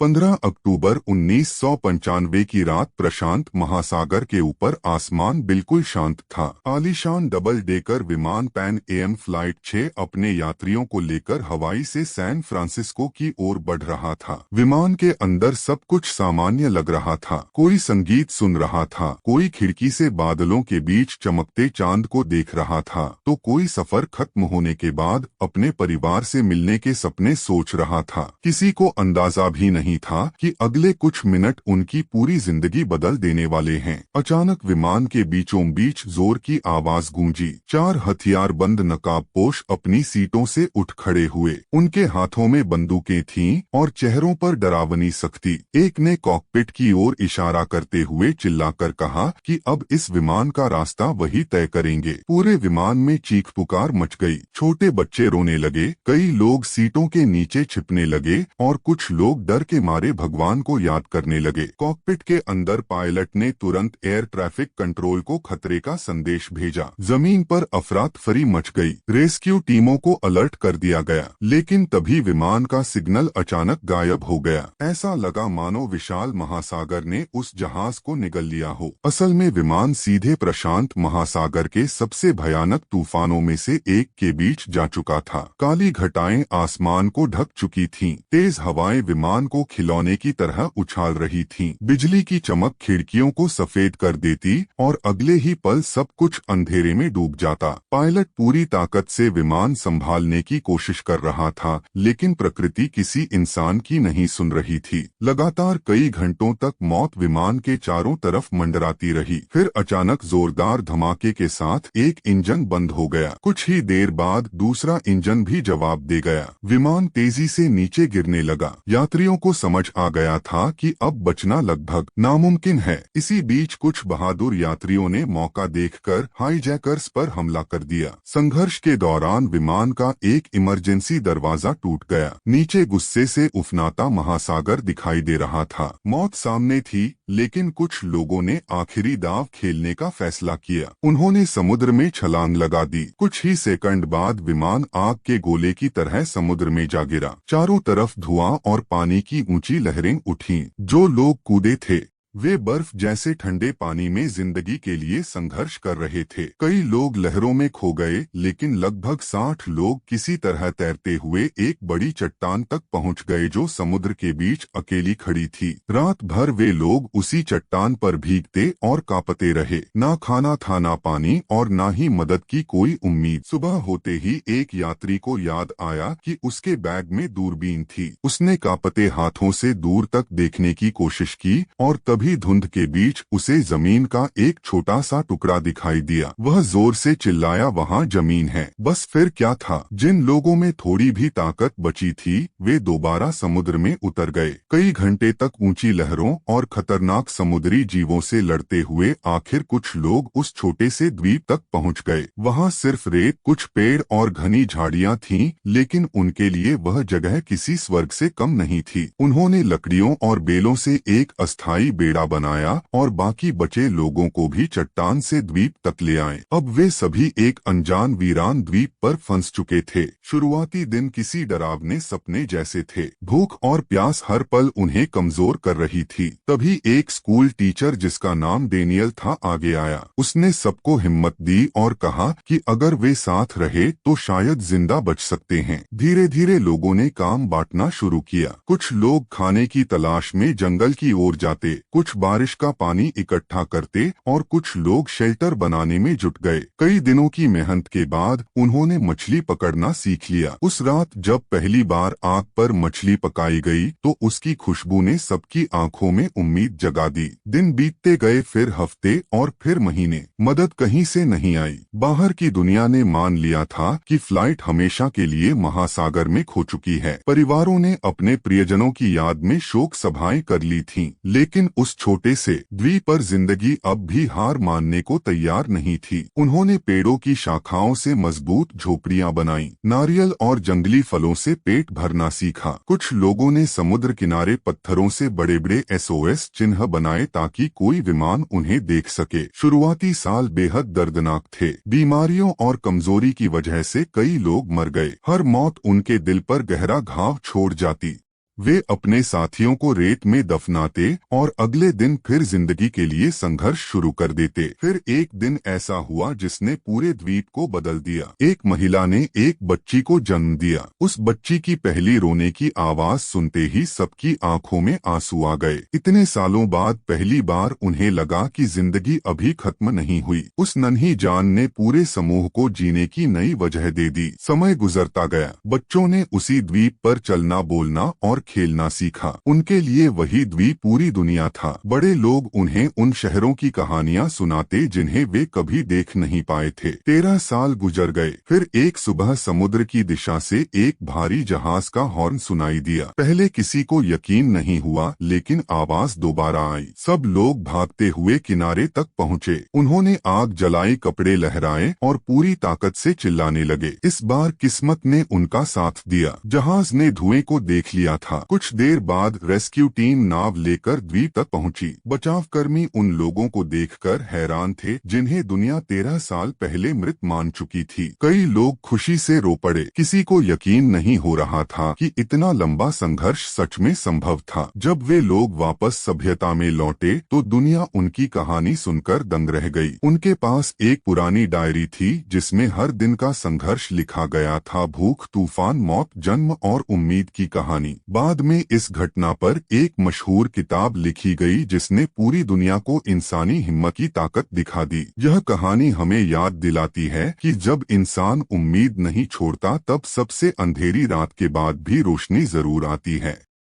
15 अक्टूबर 1995 की रात प्रशांत महासागर के ऊपर आसमान बिल्कुल शांत था। आलीशान डबल डेकर विमान पैन एम फ्लाइट 6 अपने यात्रियों को लेकर हवाई से सैन फ्रांसिस्को की ओर बढ़ रहा था। विमान के अंदर सब कुछ सामान्य लग रहा था। कोई संगीत सुन रहा था, कोई खिड़की से बादलों के बीच चमकते चांद को देख रहा था, तो कोई सफर खत्म होने के बाद अपने परिवार से मिलने के सपने सोच रहा था। किसी को अंदाजा भी नहीं था कि अगले कुछ मिनट उनकी पूरी जिंदगी बदल देने वाले हैं। अचानक विमान के बीचों बीच जोर की आवाज गूंजी। 4 हथियारबंद नकाबपोश अपनी सीटों से उठ खड़े हुए। उनके हाथों में बंदूकें थीं और चेहरों पर डरावनी सख्ती। एक ने कॉकपिट की ओर इशारा करते हुए चिल्लाकर कहा कि अब इस विमान का रास्ता वही तय करेंगे। पूरे विमान में चीख पुकार मच गई। छोटे बच्चे रोने लगे, कई लोग सीटों के नीचे छिपने लगे और कुछ लोग डर के मारे भगवान को याद करने लगे। कॉकपिट के अंदर पायलट ने तुरंत एयर ट्रैफिक कंट्रोल को खतरे का संदेश भेजा। जमीन पर अफरा-तफरी मच गई। रेस्क्यू टीमों को अलर्ट कर दिया गया, लेकिन तभी विमान का सिग्नल अचानक गायब हो गया। ऐसा लगा मानो विशाल महासागर ने उस जहाज को निगल लिया हो। असल में विमान सीधे प्रशांत महासागर के सबसे भयानक तूफानों में से एक के बीच जा चुका था। काली घटाएं आसमान को ढक चुकी थीं। तेज हवाएं विमान को खिलौने की तरह उछाल रही थीं। बिजली की चमक खिड़कियों को सफेद कर देती और अगले ही पल सब कुछ अंधेरे में डूब जाता। पायलट पूरी ताकत से विमान संभालने की कोशिश कर रहा था, लेकिन प्रकृति किसी इंसान की नहीं सुन रही थी। लगातार कई घंटों तक मौत विमान के चारों तरफ मंडराती रही। फिर अचानक जोरदार धमाके के साथ एक इंजन बंद हो गया। कुछ ही देर बाद दूसरा इंजन भी जवाब दे गया। विमान तेजी से नीचे गिरने लगा। यात्रियों को समझ आ गया था कि अब बचना लगभग नामुमकिन है। इसी बीच कुछ बहादुर यात्रियों ने मौका देखकर हाईजैकर्स पर हमला कर दिया। संघर्ष के दौरान विमान का एक इमरजेंसी दरवाजा टूट गया। नीचे गुस्से से उफनाता महासागर दिखाई दे रहा था। मौत सामने थी, लेकिन कुछ लोगों ने आखिरी दांव खेलने का फैसला किया। उन्होंने समुद्र में छलांग लगा दी। कुछ ही सेकंड बाद विमान आग के गोले की तरह समुद्र में जा गिरा। चारों तरफ धुआं और पानी की ऊंची लहरें उठीं। जो लोग कूदे थे वे बर्फ जैसे ठंडे पानी में जिंदगी के लिए संघर्ष कर रहे थे। कई लोग लहरों में खो गए, लेकिन लगभग 60 लोग किसी तरह तैरते हुए एक बड़ी चट्टान तक पहुंच गए जो समुद्र के बीच अकेली खड़ी थी। रात भर वे लोग उसी चट्टान पर भीगते और कांपते रहे। ना खाना था, ना पानी और ना ही मदद की कोई उम्मीद। सुबह होते ही एक यात्री को याद आया कि उसके बैग में दूरबीन थी। उसने कांपते हाथों से दूर तक देखने की कोशिश की और भी धुंध के बीच उसे जमीन का एक छोटा सा टुकड़ा दिखाई दिया। वह जोर से चिल्लाया, वहाँ जमीन है। बस फिर क्या था? जिन लोगों में थोड़ी भी ताकत बची थी वे दोबारा समुद्र में उतर गए। कई घंटे तक ऊंची लहरों और खतरनाक समुद्री जीवों से लड़ते हुए आखिर कुछ लोग उस छोटे से द्वीप तक पहुंच गए। वहाँ सिर्फ रेत, कुछ पेड़ और घनी झाड़ियाँ थीं, लेकिन उनके लिए वह जगह किसी स्वर्ग से कम नहीं थी। उन्होंने लकड़ियों और बेलों से एक अस्थायी बेड़ा बनाया और बाकी बचे लोगों को भी चट्टान से द्वीप तक ले आए। अब वे सभी एक अनजान वीरान द्वीप पर फंस चुके थे। शुरुआती दिन किसी डरावने सपने जैसे थे। भूख और प्यास हर पल उन्हें कमजोर कर रही थी। तभी एक स्कूल टीचर जिसका नाम डेनियल था आगे आया। उसने सबको हिम्मत दी और कहा कि अगर वे साथ रहे तो शायद जिंदा बच सकते हैं। धीरे धीरे लोगों ने काम बांटना शुरू किया। कुछ लोग खाने की तलाश में जंगल की ओर जाते, कुछ बारिश का पानी इकट्ठा करते और कुछ लोग शेल्टर बनाने में जुट गए। कई दिनों की मेहनत के बाद उन्होंने मछली पकड़ना सीख लिया। उस रात जब पहली बार आग पर मछली पकाई गई तो उसकी खुशबू ने सबकी आंखों में उम्मीद जगा दी। दिन बीतते गए, फिर हफ्ते और फिर महीने। मदद कहीं से नहीं आई। बाहर की दुनिया ने मान लिया था कि फ्लाइट हमेशा के लिए महासागर में खो चुकी है। परिवारों ने अपने प्रियजनों की याद में शोक सभाएं कर ली थीं, लेकिन उस छोटे से द्वीप पर जिंदगी अब भी हार मानने को तैयार नहीं थी। उन्होंने पेड़ों की शाखाओं से मजबूत झोपड़ियां बनाई, नारियल और जंगली फलों से पेट भरना सीखा। कुछ लोगों ने समुद्र किनारे पत्थरों से बड़े बड़े SOS चिन्ह बनाए ताकि कोई विमान उन्हें देख सके। शुरुआती साल बेहद दर्दनाक थे। बीमारियों और कमजोरी की वजह से कई लोग मर गए। हर मौत उनके दिल पर गहरा घाव छोड़ जाती। वे अपने साथियों को रेत में दफनाते और अगले दिन फिर जिंदगी के लिए संघर्ष शुरू कर देते। फिर एक दिन ऐसा हुआ जिसने पूरे द्वीप को बदल दिया। एक महिला ने एक बच्ची को जन्म दिया। उस बच्ची की पहली रोने की आवाज सुनते ही सबकी आंखों में आंसू आ गए। इतने सालों बाद पहली बार उन्हें लगा कि जिंदगी अभी खत्म नहीं हुई। उस नन्ही जान ने पूरे समूह को जीने की नई वजह दे दी। समय गुजरता गया। बच्चों ने उसी द्वीप पर चलना, बोलना और खेलना सीखा। उनके लिए वही द्वीप पूरी दुनिया था। बड़े लोग उन्हें उन शहरों की कहानियां सुनाते जिन्हें वे कभी देख नहीं पाए थे। 13 साल गुजर गए। फिर एक सुबह समुद्र की दिशा से एक भारी जहाज का हॉर्न सुनाई दिया। पहले किसी को यकीन नहीं हुआ, लेकिन आवाज दोबारा आई। सब लोग भागते हुए किनारे तक पहुँचे। उन्होंने आग जलाई, कपड़े लहराए और पूरी ताकत से चिल्लाने लगे। इस बार किस्मत ने उनका साथ दिया। जहाज ने धुएं को देख लिया था। कुछ देर बाद रेस्क्यू टीम नाव लेकर द्वीप तक पहुंची। बचावकर्मी उन लोगों को देखकर हैरान थे जिन्हें दुनिया 13 साल पहले मृत मान चुकी थी। कई लोग खुशी से रो पड़े। किसी को यकीन नहीं हो रहा था कि इतना लंबा संघर्ष सच में संभव था। जब वे लोग वापस सभ्यता में लौटे तो दुनिया उनकी कहानी सुनकर दंग रह गई। उनके पास एक पुरानी डायरी थी जिसमें हर दिन का संघर्ष लिखा गया था। भूख, तूफान, मौत, जन्म और उम्मीद की कहानी। बाद में इस घटना पर एक मशहूर किताब लिखी गई जिसने पूरी दुनिया को इंसानी हिम्मत की ताकत दिखा दी। यह कहानी हमें याद दिलाती है कि जब इंसान उम्मीद नहीं छोड़ता तब सबसे अंधेरी रात के बाद भी रोशनी जरूर आती है।